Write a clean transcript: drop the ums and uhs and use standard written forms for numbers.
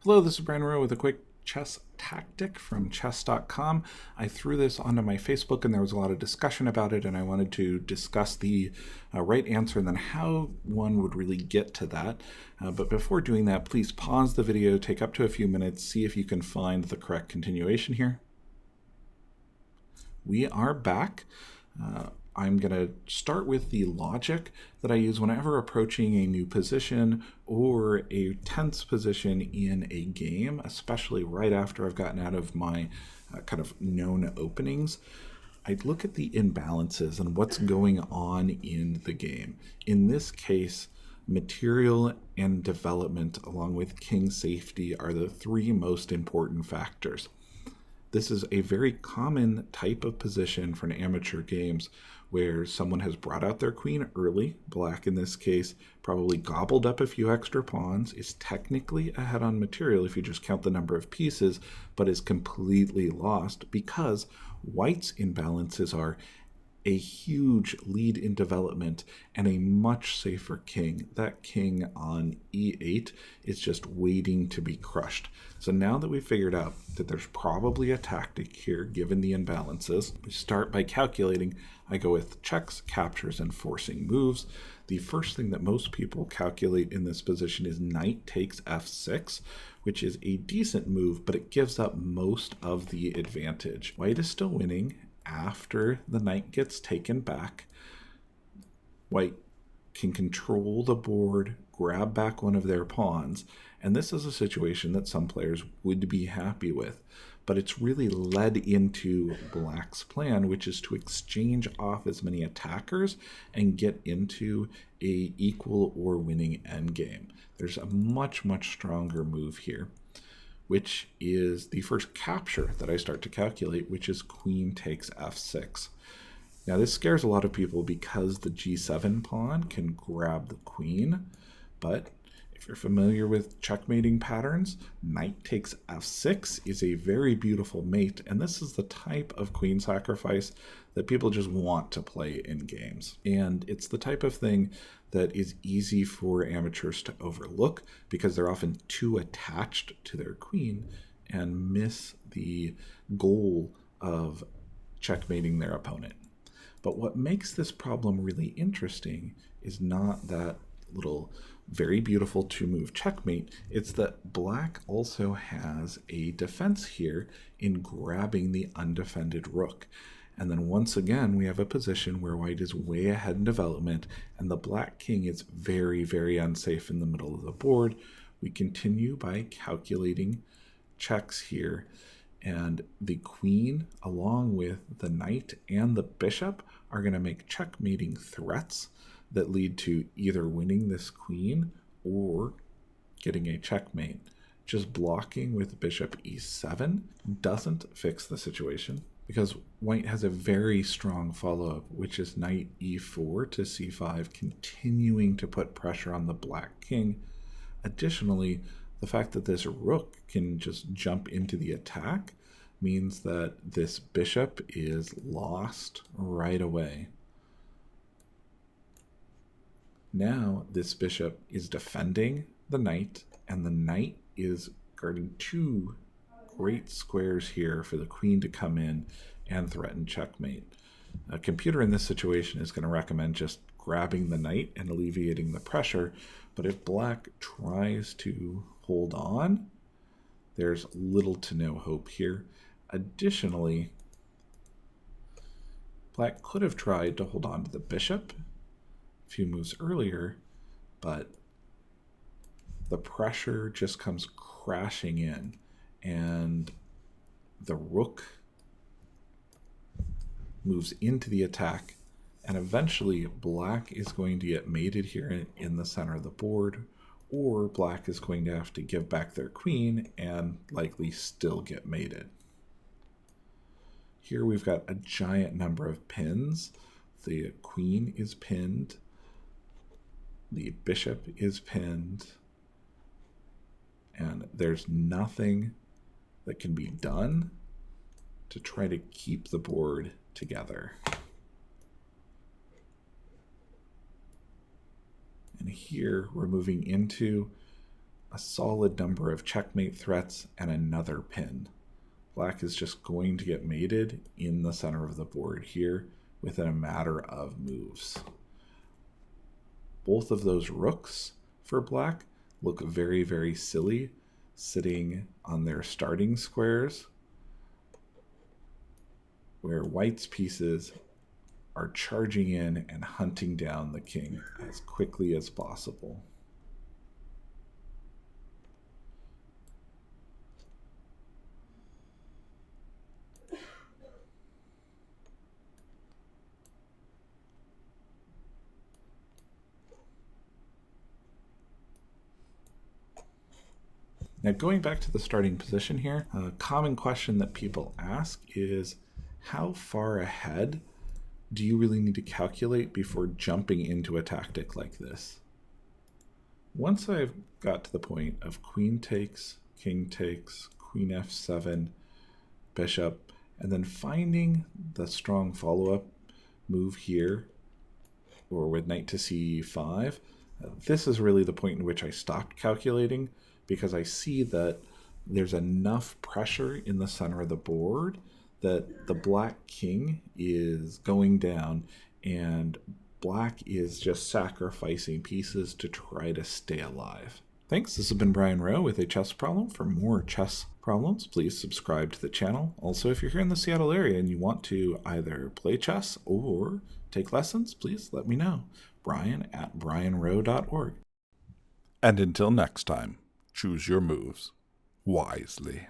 Hello, this is Brian Rowe with a quick chess tactic from chess.com. I threw this onto my Facebook and there was a lot of discussion about it, and I wanted to discuss the right answer and then how one would really get to that. But before doing that, please pause the video, take up to a few minutes, see if you can find the correct continuation here. We are back. I'm going to start with the logic that I use whenever approaching a new position or a tense position in a game, especially right after I've gotten out of my kind of known openings. I look at the imbalances and what's going on in the game. In this case, material and development along with king safety are the three most important factors. This is a very common type of position for an amateur games where someone has brought out their queen early. Black, in this case, probably gobbled up a few extra pawns, is technically ahead on material if you just count the number of pieces, but is completely lost because White's imbalances are a huge lead in development and a much safer king. That king on e8 is just waiting to be crushed. So now that we've figured out that there's probably a tactic here given the imbalances, we start by calculating. I go with checks, captures, and forcing moves. The first thing that most people calculate in this position is knight takes f6, which is a decent move, but it gives up most of the advantage. White is still winning. After the knight gets taken back, White can control the board, grab back one of their pawns, and this is a situation that some players would be happy with. But it's really led into Black's plan, which is to exchange off as many attackers and get into a equal or winning endgame. There's a much, much stronger move here, which is the first capture that I start to calculate, which is queen takes f6. Now this scares a lot of people because the g7 pawn can grab the queen, but if you're familiar with checkmating patterns, knight takes f6 is a very beautiful mate, and this is the type of queen sacrifice that people just want to play in games. And it's the type of thing that is easy for amateurs to overlook because they're often too attached to their queen and miss the goal of checkmating their opponent. But what makes this problem really interesting is not that little very beautiful two-move checkmate, it's that Black also has a defense here in grabbing the undefended rook. And then once again, we have a position where White is way ahead in development, and the Black king is very, very unsafe in the middle of the board. We continue by calculating checks here, and the queen, along with the knight and the bishop, are going to make checkmating threats that lead to either winning this queen or getting a checkmate. Just blocking with bishop e7 doesn't fix the situation because White has a very strong follow-up, which is knight e4 to c5, continuing to put pressure on the Black king. Additionally, the fact that this rook can just jump into the attack means that this bishop is lost right away. Now this bishop is defending the knight, and the knight is guarding two great squares here for the queen to come in and threaten checkmate. A computer in this situation is going to recommend just grabbing the knight and alleviating the pressure, but if Black tries to hold on, there's little to no hope here. Additionally, Black could have tried to hold on to the bishop a few moves earlier, but the pressure just comes crashing in, and the rook moves into the attack, and eventually Black is going to get mated here in the center of the board, or Black is going to have to give back their queen and likely still get mated. Here we've got a giant number of pins. The queen is pinned, the bishop is pinned, and there's nothing that can be done to try to keep the board together. And here we're moving into a solid number of checkmate threats and another pin. Black is just going to get mated in the center of the board here within a matter of moves. Both of those rooks for black look very, very silly sitting on their starting squares, where white's pieces are charging in and hunting down the king as quickly as possible. Now, going back to the starting position here, a common question that people ask is, how far ahead do you really need to calculate before jumping into a tactic like this? Once I've got to the point of queen takes, queen f7, bishop, and then finding the strong follow-up move here, or with knight to c5, this is really the point in which I stopped calculating, because I see that there's enough pressure in the center of the board that the black king is going down and black is just sacrificing pieces to try to stay alive. Thanks, this has been Brian Rowe with a chess problem. For more chess problems, please subscribe to the channel. Also, if you're here in the Seattle area and you want to either play chess or take lessons, please let me know. Brian@brianrowe.org. And until next time, choose your moves wisely.